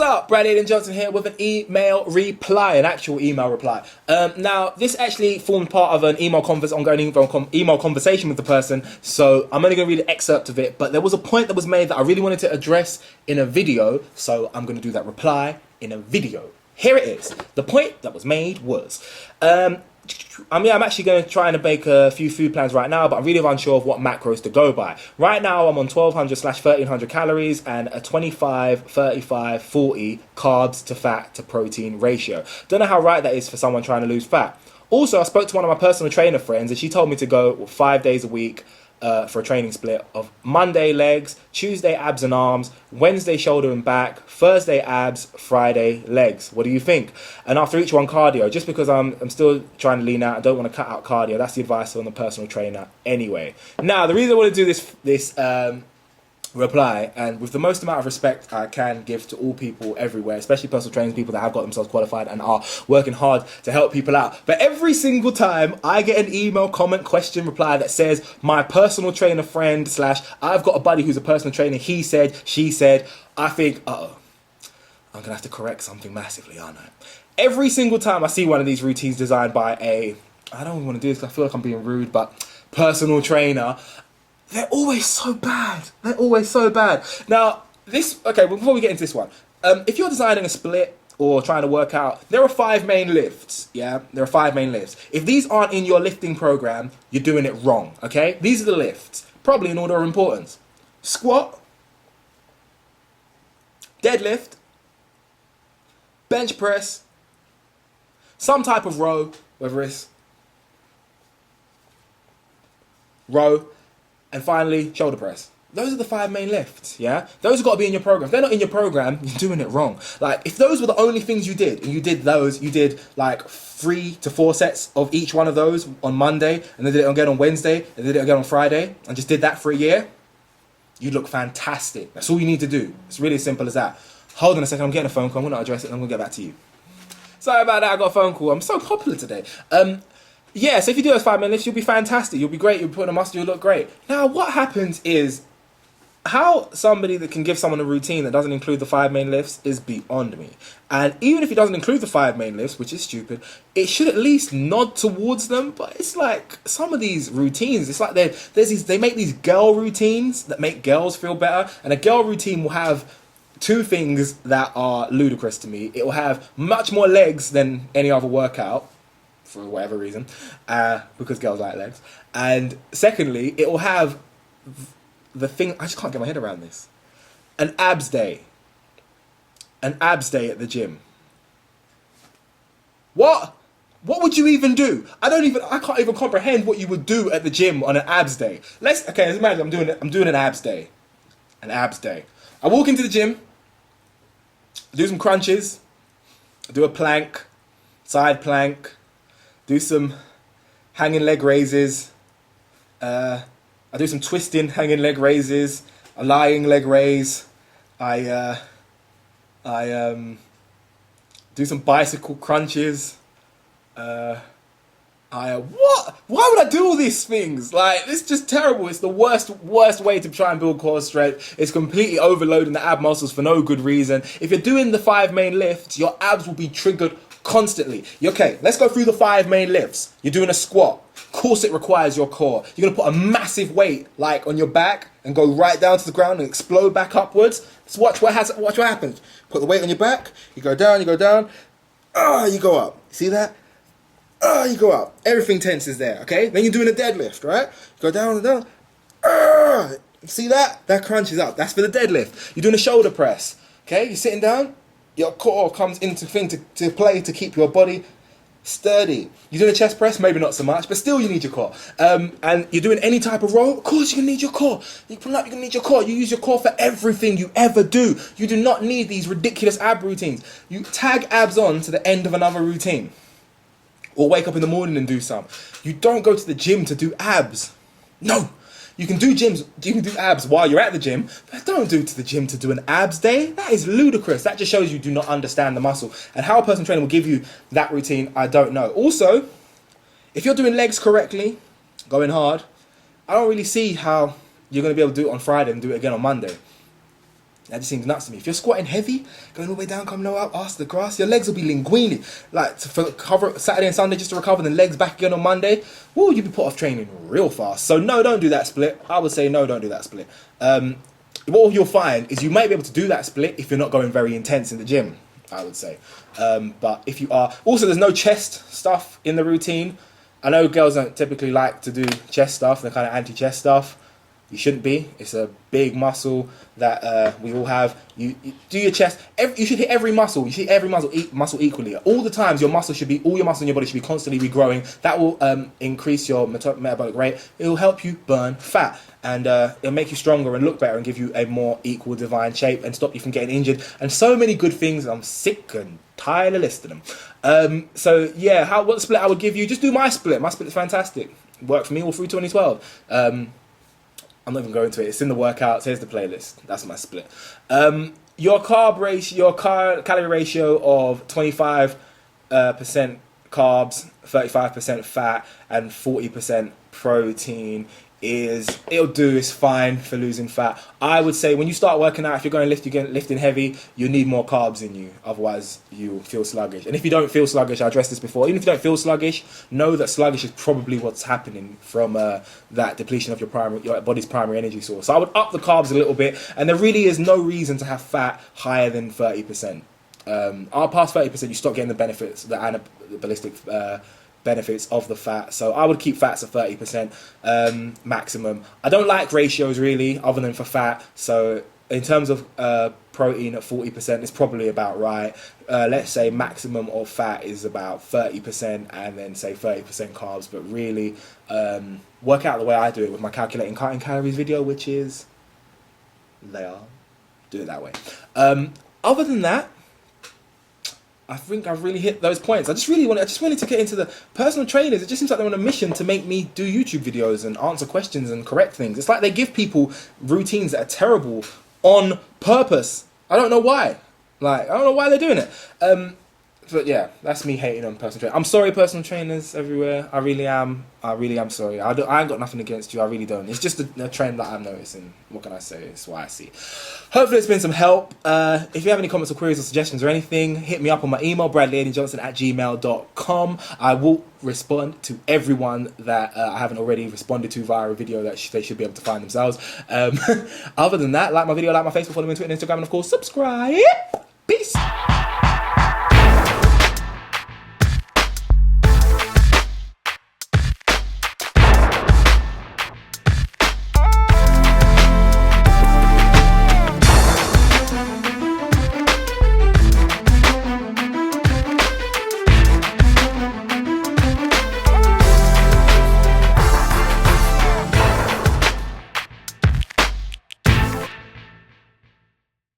up? Bradley and Johnson here with an email reply, an actual email reply. Now, this actually formed part of an ongoing email conversation with the person, so I'm only going to read an excerpt of it, but there was a point that was made that I really wanted to address in a video, so I'm going to do that reply in a video. Here it is. The point that was made was... I'm actually going to try and make a few food plans right now, but I'm really unsure of what macros to go by. Right now, I'm on 1200/1300 calories and a 25, 35, 40 carbs to fat to protein ratio. Don't know how right that is for someone trying to lose fat. Also, I spoke to one of my personal trainer friends and she told me to go 5 days a week for a training split of Monday legs, Tuesday abs and arms, Wednesday shoulder and back, Thursday abs, Friday legs. What do you think? And after each one, cardio. Just because I'm still trying to lean out, I don't want to cut out cardio. That's the advice on the personal trainer anyway. Now, the reason I want to do this reply, and with the most amount of respect I can give to all people everywhere, especially personal trainers, people that have got themselves qualified and are working hard to help people out. But every single time I get an email, comment, question, reply that says my personal trainer friend / I've got a buddy who's a personal trainer, he said, she said, I think, uh-oh, I'm gonna have to correct something massively, aren't I? Every single time I see one of these routines designed by I don't want to do this because I feel like I'm being rude, but personal trainer, they're always so bad. They're always so bad. Now, before we get into this one, if you're designing a split or trying to work out, there are 5 main lifts, yeah? There are 5 main lifts. If these aren't in your lifting program, you're doing it wrong, okay? These are the lifts, probably in order of importance. Squat, deadlift, bench press, some type of row, whether it's row, and finally, shoulder press. Those are the 5 main lifts, yeah? Those have got to be in your program. If they're not in your program, you're doing it wrong. Like, if those were the only things you did, and you did like 3 to 4 sets of each one of those on Monday, and then did it again on Wednesday, and did it again on Friday, and just did that for a year, you'd look fantastic. That's all you need to do. It's really as simple as that. Hold on a second, I'm getting a phone call. I'm going to address it, and I'm going to get back to you. Sorry about that, I got a phone call. I'm so popular today. Yeah, so if you do those 5 main lifts, you'll be fantastic. You'll be great. You'll put on a muscle. You'll look great. Now, what happens is how somebody that can give someone a routine that doesn't include the 5 main lifts is beyond me. And even if it doesn't include the 5 main lifts, which is stupid, it should at least nod towards them. But it's like some of these routines, it's like they make these girl routines that make girls feel better. And a girl routine will have 2 things that are ludicrous to me. It will have much more legs than any other workout, for whatever reason, because girls like legs. And secondly, it will have the thing, I just can't get my head around this, an abs day. An abs day at the gym. What would you even do? I can't even comprehend what you would do at the gym on an abs day. Let's imagine I'm doing an abs day. An abs day. I walk into the gym, do some crunches, do a plank, side plank, do some hanging leg raises. I do some twisting hanging leg raises, a lying leg raise. I do some bicycle crunches. What? Why would I do all these things? Like, it's just terrible. It's the worst way to try and build core strength. It's completely overloading the ab muscles for no good reason. If you're doing the 5 main lifts, your abs will be triggered constantly. Okay, let's go through the 5 main lifts. You're doing a squat. Of course it requires your core. You're gonna put a massive weight like on your back and go right down to the ground and explode back upwards. So watch what happens. Put the weight on your back, you go down, you go up. See that? You go up. Everything tenses there, okay? Then you're doing a deadlift, right? You go down and down. See that? That crunches up. That's for the deadlift. You're doing a shoulder press, okay? You're sitting down. Your core comes into to play to keep your body sturdy. You're doing a chest press, maybe not so much, but still you need your core. And you're doing any type of row, of course you're gonna need your core. You pull up, you're gonna need your core. You use your core for everything you ever do. You do not need these ridiculous ab routines. You tag abs on to the end of another routine. Or wake up in the morning and do some. You don't go to the gym to do abs. No. You can do abs while you're at the gym, but don't do it to the gym to do an abs day. That is ludicrous. That just shows you do not understand the muscle. And how a personal trainer will give you that routine, I don't know. Also, if you're doing legs correctly, going hard, I don't really see how you're going to be able to do it on Friday and do it again on Monday. That just seems nuts to me. If you're squatting heavy, going all the way down, coming up, ass to the grass, your legs will be linguini. Like for cover Saturday and Sunday just to recover, then legs back again on Monday. Woo, you'll be put off training real fast. So no, don't do that split. I would say no, don't do that split. What you'll find is you might be able to do that split if you're not going very intense in the gym, I would say. But if you are, also there's no chest stuff in the routine. I know girls don't typically like to do chest stuff, they're kind of anti-chest stuff. You shouldn't be. It's a big muscle that we all have. You do your chest. You should hit every muscle. You should hit every muscle equally. All the times, all your muscles in your body should be constantly regrowing. That will increase your metabolic rate. It will help you burn fat. And it'll make you stronger and look better and give you a more equal, divine shape and stop you from getting injured. And so many good things. I'm sick and tired of listing them. So yeah, what split I would give you? Just do my split. My split is fantastic. Worked for me all through 2012. I'm not even going to it. It's in the workouts. Here's the playlist. That's my split. Your calorie ratio of 25% carbs, 35% fat, and 40% protein it'll do. It's fine for losing fat. I would say when you start working out, if you're going to lifting heavy, you need more carbs in you. Otherwise, you'll feel sluggish. And if you don't feel sluggish, I addressed this before. Even if you don't feel sluggish, know that sluggish is probably what's happening from that depletion of your body's primary energy source. So I would up the carbs a little bit, and there really is no reason to have fat higher than 30%. Past 30%, you stop getting the benefits, the anabolistic benefits of the fat. So I would keep fats at 30% maximum. I don't like ratios really, other than for fat. So in terms of protein at 40%, it's probably about right. Let's say maximum of fat is about 30%, and then say 30% carbs. But really, work out the way I do it with my calculating cutting calories video, which is do it that way. Other than that, I think I've really hit those points. I just wanted to get into the personal trainers. It just seems like they're on a mission to make me do YouTube videos and answer questions and correct things. It's like they give people routines that are terrible on purpose. I don't know why. I don't know why they're doing it. But yeah, that's me hating on personal trainers. I'm sorry, personal trainers everywhere. I really am sorry. I ain't got nothing against you. I really don't. It's just a trend that I'm noticing. What can I say? It's what I see. Hopefully it's been some help. If you have any comments or queries or suggestions or anything, hit me up on my email, bradleyjohnson@gmail.com. I will respond to everyone that I haven't already responded to via a video that they should be able to find themselves. Other than that, like my video, like my Facebook, follow me on Twitter and Instagram, and of course, subscribe.